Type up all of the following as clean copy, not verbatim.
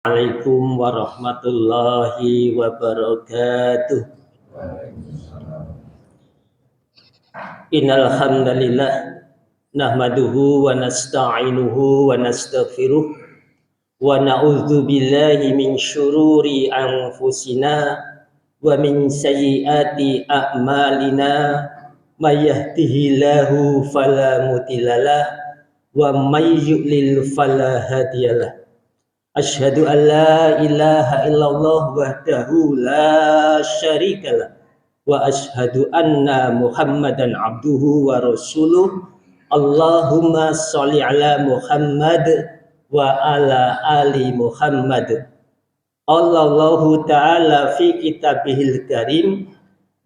Assalamualaikum warahmatullahi wabarakatuh. Innal hamdalillah nahmaduhu wa nasta'inuhu wa nastaghfiruh wa na'udzu billahi min syururi anfusina wa min sayyiati a'malina may yahdihillahu fala mudhillalah wa may yudlil fala hadiyalah. Asyhadu an la ilaha illallah wahdahu la syarikalah wa asyhadu anna Muhammadan abduhu wa rasuluh. Allahumma sholli ala Muhammad wa ala ali Muhammad. Allahu ta'ala fi kitabihil karim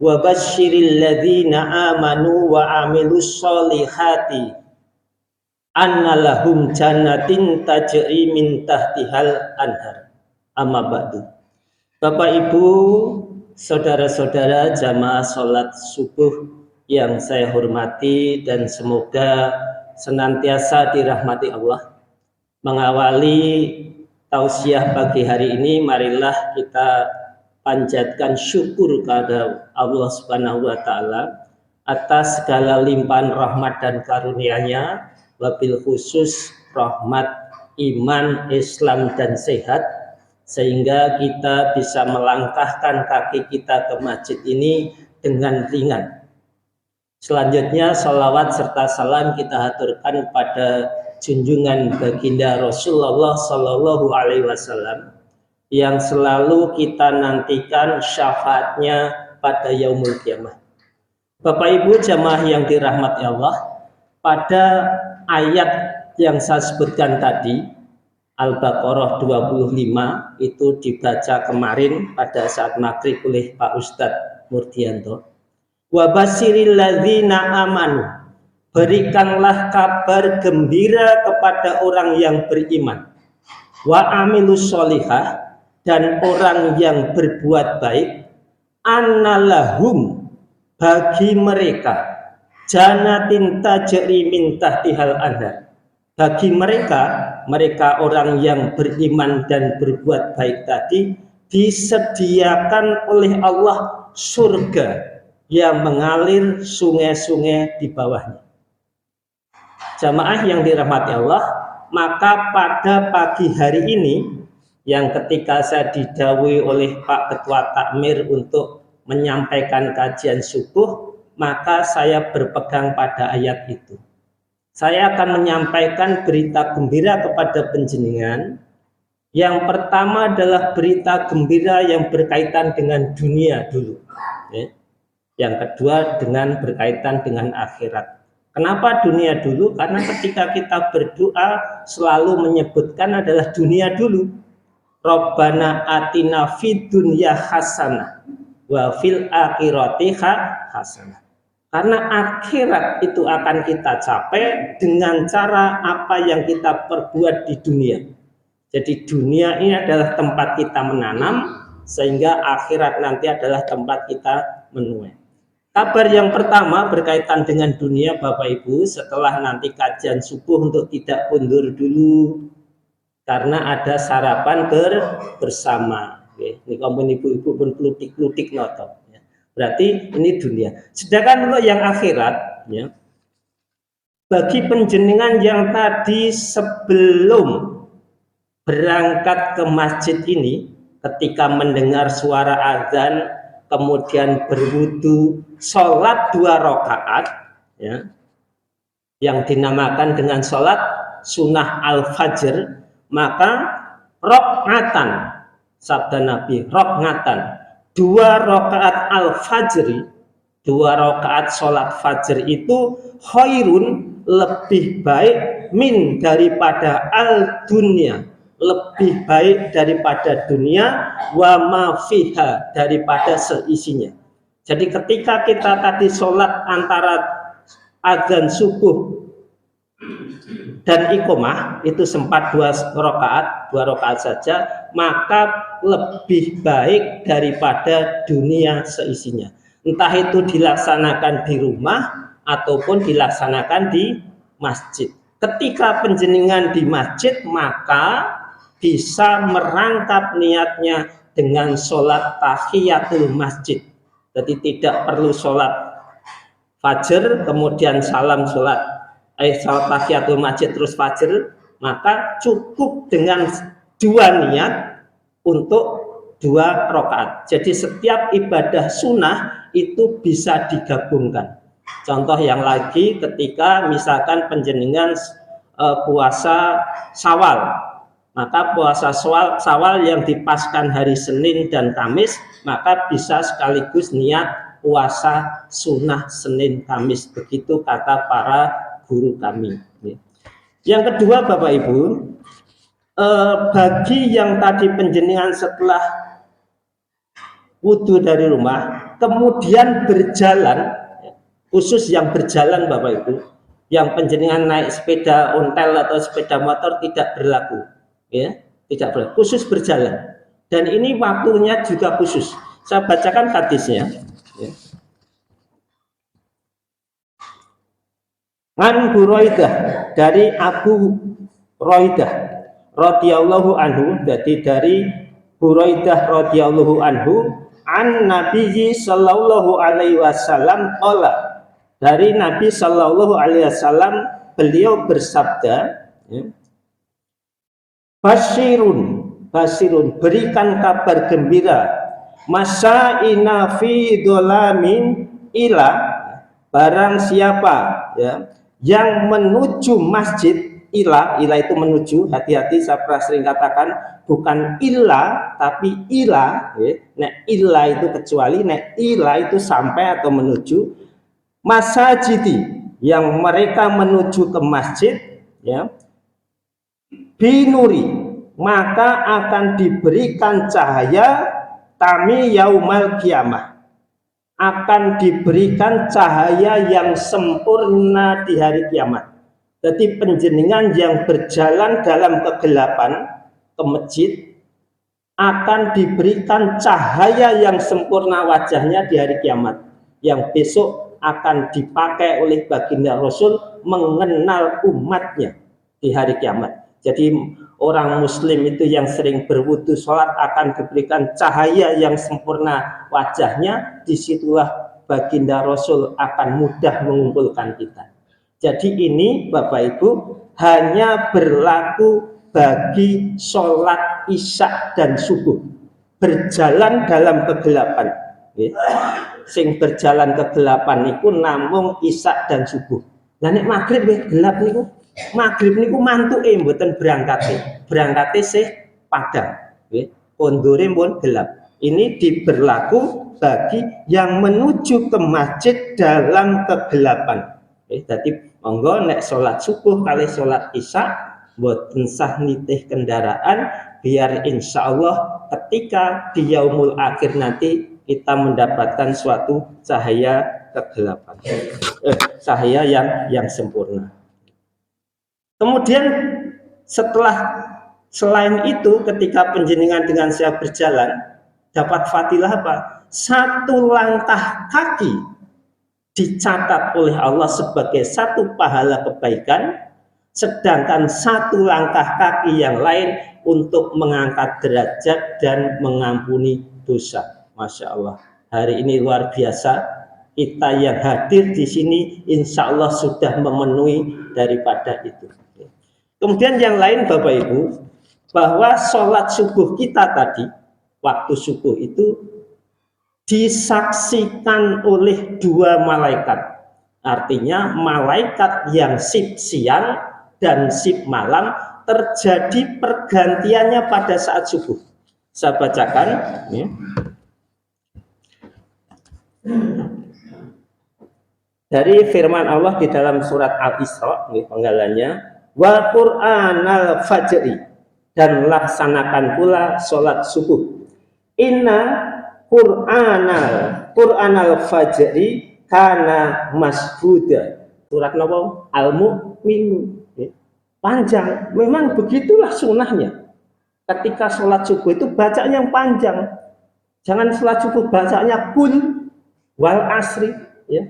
wa basyiril ladzina amanu wa amilus sholihati anna lahum jannatin tajri min tahtihal anhar. Amma ba'du. Bapak Ibu, saudara-saudara jamaah salat subuh yang saya hormati dan semoga senantiasa dirahmati Allah. Mengawali tausiah pagi hari ini, marilah kita panjatkan syukur kepada Allah Subhanahu wa taala atas segala limpahan rahmat dan karunia-Nya, wabil khusus rahmat iman, Islam dan sehat, sehingga kita bisa melangkahkan kaki kita ke masjid ini dengan ringan. Selanjutnya salawat serta salam kita haturkan pada junjungan baginda Rasulullah Sallallahu Alaihi Wasallam yang selalu kita nantikan syafaatnya pada yaumul kiamah. Bapak Ibu jamaah yang dirahmati Allah, pada ayat yang saya sebutkan tadi, Al-Baqarah 25, itu dibaca kemarin pada saat maghrib oleh Pak Ustadz Murdianto. Wa basyiril ladzina amanu, berikanlah kabar gembira kepada orang yang beriman. Wa amilus sholihah, dan orang yang berbuat baik. Annalahum, bagi mereka, jannatin tajri min tahtihal anhar, bagi mereka orang yang beriman dan berbuat baik tadi disediakan oleh Allah surga yang mengalir sungai-sungai di bawahnya. Jamaah yang dirahmati Allah, maka pada pagi hari ini yang ketika saya didhawuhi oleh Pak Ketua Takmir untuk menyampaikan kajian subuh, maka saya berpegang pada ayat itu. Saya akan menyampaikan berita gembira kepada panjenengan. Yang pertama adalah berita gembira yang berkaitan dengan dunia dulu. Yang kedua dengan berkaitan dengan akhirat. Kenapa dunia dulu? Karena ketika kita berdoa selalu menyebutkan adalah dunia dulu. Rabbana atina fid dunya hasanah wa fil akhirati hasanah. Karena akhirat itu akan kita capai dengan cara apa yang kita perbuat di dunia. Jadi dunia ini adalah tempat kita menanam, sehingga akhirat nanti adalah tempat kita menuai. Kabar yang pertama berkaitan dengan dunia Bapak Ibu, setelah nanti kajian subuh untuk tidak mundur dulu, karena ada sarapan bersama. Ini kamu ibu-ibu pun klutik-klutik noto. Berarti ini dunia. Sedangkan untuk yang akhirat, ya, bagi penjenengan yang tadi sebelum berangkat ke masjid ini, ketika mendengar suara azan, kemudian berwudu, sholat 2 rakaat, ya, yang dinamakan dengan sholat sunnah al-fajr, maka rokatan, sabda Nabi, rokatan, 2 rakaat al-fajri, 2 rakaat sholat fajr itu khairun, lebih baik, min, daripada al-dunya, lebih baik daripada dunia, wa ma fiha, daripada seisinya. Jadi ketika kita tadi sholat antara azan subuh dan iqomah itu sempat 2 rakaat saja, maka lebih baik daripada dunia seisinya. Entah itu dilaksanakan di rumah ataupun dilaksanakan di masjid. Ketika penjenengan di masjid, maka bisa merangkap niatnya dengan sholat tahiyatul masjid. Jadi tidak perlu sholat fajar kemudian salam sholat tahiyatul masjid terus fajar, maka cukup dengan dua niat untuk 2 rakaat. Jadi setiap ibadah sunnah itu bisa digabungkan. Contoh yang lagi ketika misalkan panjenengan puasa Syawal, maka puasa Syawal yang dipaskan hari Senin dan Kamis, maka bisa sekaligus niat puasa sunnah Senin Kamis. Begitu kata para guru kami. Yang kedua Bapak Ibu, bagi yang tadi panjenengan setelah wudhu dari rumah kemudian berjalan, khusus yang berjalan Bapak Ibu, yang panjenengan naik sepeda ontel atau sepeda motor tidak berlaku, ya, tidak berlaku, khusus berjalan. Dan ini waktunya juga khusus. Saya bacakan hadisnya, ya. An Buraidah, dari Abu Buraidah radhiyallahu anhu, jadi dari Buraidah radhiyallahu anhu, an Nabiyyi sallallahu alaihi wasallam qala, dari Nabi sallallahu alaihi wasallam beliau bersabda, ya, Basirun, berikan kabar gembira, masaina fi dolamin ila, barang siapa, ya, yang menuju masjid, ila itu menuju, hati-hati saya pernah sering katakan bukan illa tapi ila, ya. Nek illa itu kecuali, nek ila itu sampai atau menuju, masajidi yang mereka menuju ke masjid, ya, binuri maka akan diberikan cahaya, tami yaumal kiamah, akan diberikan cahaya yang sempurna di hari kiamat. Jadi panjenengan yang berjalan dalam kegelapan ke masjid akan diberikan cahaya yang sempurna wajahnya di hari kiamat, yang besok akan dipakai oleh baginda Rasul mengenal umatnya di hari kiamat. Jadi orang muslim itu yang sering berwudu sholat akan diberikan cahaya yang sempurna wajahnya, disitulah baginda Rasul akan mudah mengumpulkan kita. Jadi ini Bapak Ibu hanya berlaku bagi sholat isya dan subuh, berjalan dalam kegelapan, ya. Sing berjalan kegelapan niku namung isya dan subuh. Lah nek maghrib gelap niku, maghrib niku mantuke mboten berangkate sih padang, nggih. Kondure pun gelap. Ini diberlaku bagi yang menuju ke masjid dalam kegelapan. Jadi monggo nek sholat subuh kali sholat isya mboten sah nitih kendaraan, biar insya Allah ketika di yaumul akhir nanti kita mendapatkan suatu cahaya kegelapan, cahaya yang sempurna. Kemudian selain itu ketika panjenengan dengan saya berjalan dapat fadilah apa? 1 langkah kaki dicatat oleh Allah sebagai 1 pahala kebaikan, sedangkan 1 langkah kaki yang lain untuk mengangkat derajat dan mengampuni dosa. Masya Allah, hari ini luar biasa. Kita yang hadir di sini insya Allah sudah memenuhi daripada itu. Kemudian yang lain Bapak Ibu, bahwa sholat subuh kita tadi, waktu subuh itu disaksikan oleh 2 malaikat. Artinya malaikat yang sip siang dan sip malam terjadi pergantiannya pada saat subuh. Saya bacakan, ya. Dari firman Allah di dalam surat Al-Isra, penggalannya, wa Qur'anal fajri, dan laksanakan pula sholat subuh. Inna Qur'anal fajri kana masbuda. Surat napa? Al-Mu'min. Panjang. Memang begitulah sunnahnya. Ketika sholat subuh itu bacanya yang panjang. Jangan sholat subuh bacanya kul wal asri, ya,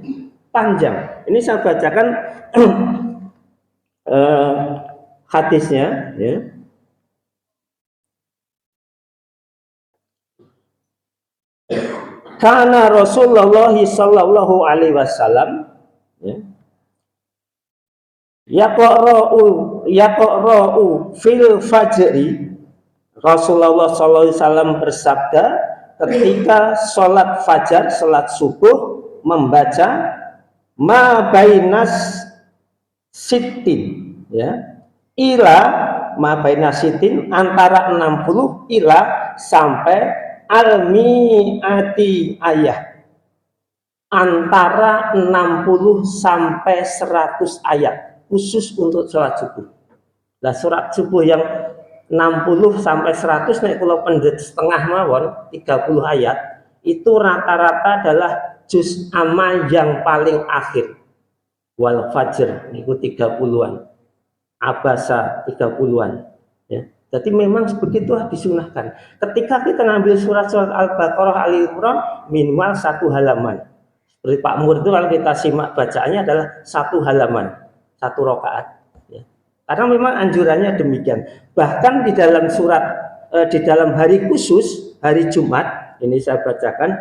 panjang. Ini saya bacakan hadisnya, ya. Karena Rasulullah sallallahu alaihi wasallam yaqra'u fil fajri, Rasulullah sallallahu alaihi wasallam bersabda ketika sholat fajar, sholat subuh, membaca ma bainas sitin, ila ma bainas sitin, antara 60 ila sampai al-mi'ati ayat, antara 60 sampai 100 ayat khusus untuk sholat subuh. Nah, sholat subuh yang 60 sampai 100 nek kula pendet setengah mawon 30 ayat itu rata-rata adalah juz amma yang paling akhir. Wal fajr niku 30-an. Abasa 30-an, ya. Jadi memang begitu disunahkan. Ketika kita ngambil surat-surat Al-Baqarah, Ali Imran, minimal 1 halaman. Seperti Pak Mur itu kalau kita simak bacaannya adalah 1 halaman, 1 rakaat. Ya. Karena memang anjurannya demikian. Bahkan di dalam surat, di dalam hari khusus, hari Jumat, ini saya bacakan.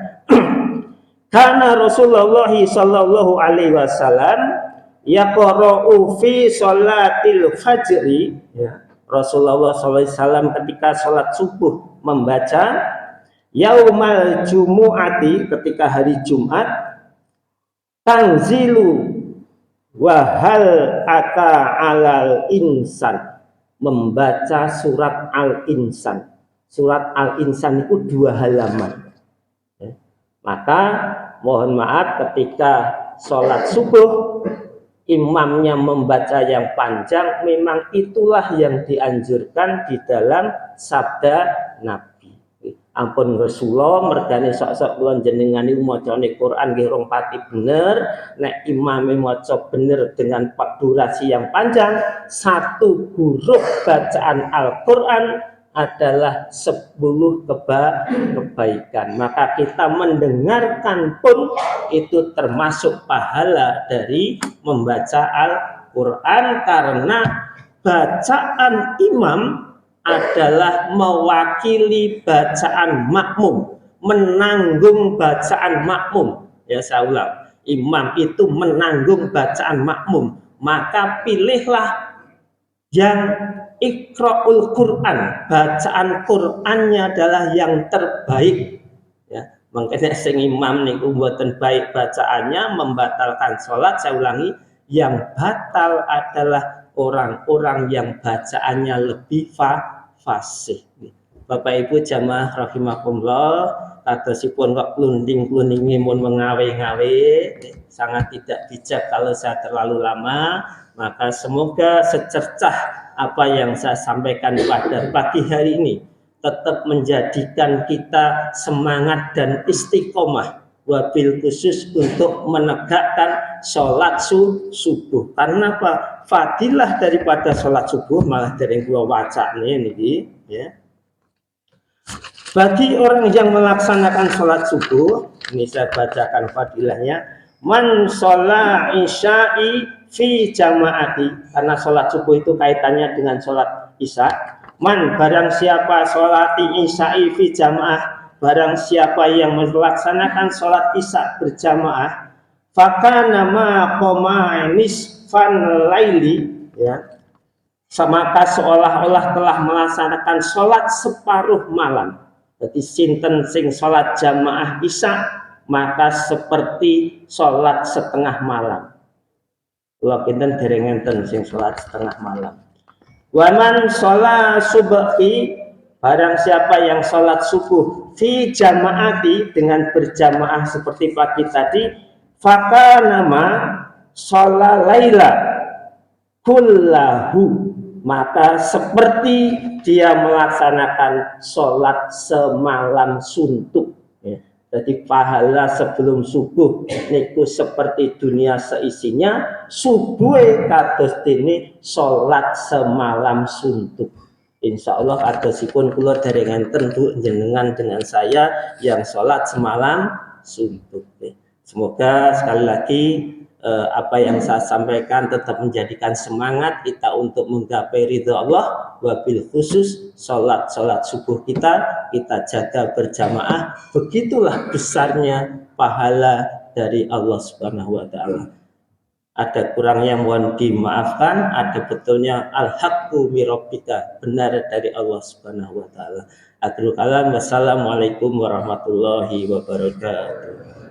Karena Rasulullah sallallahu alaihi wasallam yaqra'u fi sholatil fajri, ya. Rasulullah sallallahu alaihi wasallam ketika sholat subuh membaca yaumal jumu'ati, ketika hari Jumat, tanzilu wahal ata alal insan, membaca surat Al-Insan. Surat Al-Insan itu 2 halaman. Ya. Maka mohon maaf ketika sholat subuh imamnya membaca yang panjang, memang itulah yang dianjurkan di dalam sabda Nabi. Ampun Rasulullah mergane sok-sok kula jenengan niku macane Quran nggih rong pati bener, nek imame maca bener dengan durasi yang panjang, 1 huruf bacaan Al-Qur'an adalah 10 kebaikan. Maka kita mendengarkan pun itu termasuk pahala dari membaca Al-Quran, karena bacaan imam adalah mewakili bacaan makmum, menanggung bacaan makmum. Ya, saya ulang, imam itu menanggung bacaan makmum. Maka pilihlah yang Iqra'ul Quran, bacaan Qurannya adalah yang terbaik, ya. Makanya sing imam niku mboten baik bacaannya membatalkan sholat. Saya ulangi, yang batal adalah orang-orang yang bacaannya lebih fasih. Bapak Ibu jamaah rahimakumullah, kadosipun kok klunding-klundinge mun mengawe-ngawe, sangat tidak bijak kalau saya terlalu lama. Maka semoga secercah apa yang saya sampaikan pada pagi hari ini tetap menjadikan kita semangat dan istiqomah, wabil khusus untuk menegakkan sholat subuh. Karena apa? Fadilah daripada sholat subuh malah dari gua wacane ini, ya. Bagi orang yang melaksanakan sholat subuh, ini saya bacakan fadilahnya. Man sholat isya'i fi jamaati, karena sholat subuh itu kaitannya dengan sholat isya. Man, barang siapa sholat isya'i fi jamaah, barang siapa yang melaksanakan sholat isya berjamaah, fakana ma qoma nisfan laili, ya, maka seolah-olah telah melaksanakan sholat separuh malam. Jadi sinten sing sholat jamaah isya maka seperti sholat setengah malam. Kula kinten dereng enten sing sholat setengah malam. Waman sholat subhi, barang siapa yang sholat subuh fi jamaati, dengan berjamaah seperti pagi tadi, fakanama sholat laila kullahu, maka seperti dia melaksanakan sholat semalam suntuk, ya. Jadi pahala sebelum subuh niku seperti dunia seisinya, subuh kados dene sholat semalam suntuk. Insya Allah kadosipun kula derengan tentu jenengan dengan saya yang sholat semalam suntuk. Semoga sekali lagi apa yang saya sampaikan tetap menjadikan semangat kita untuk menggapai ridho Allah. Wabil khusus sholat subuh kita jaga berjamaah. Begitulah besarnya pahala dari Allah Subhanahu wa Ta'ala. Ada kurang yang mohon dimaafkan, ada betulnya al-haqqu mirabbika, benar dari Allah Subhanahu wa Ta'ala. Akhirul kalam, wassalamualaikum warahmatullahi wabarakatuh.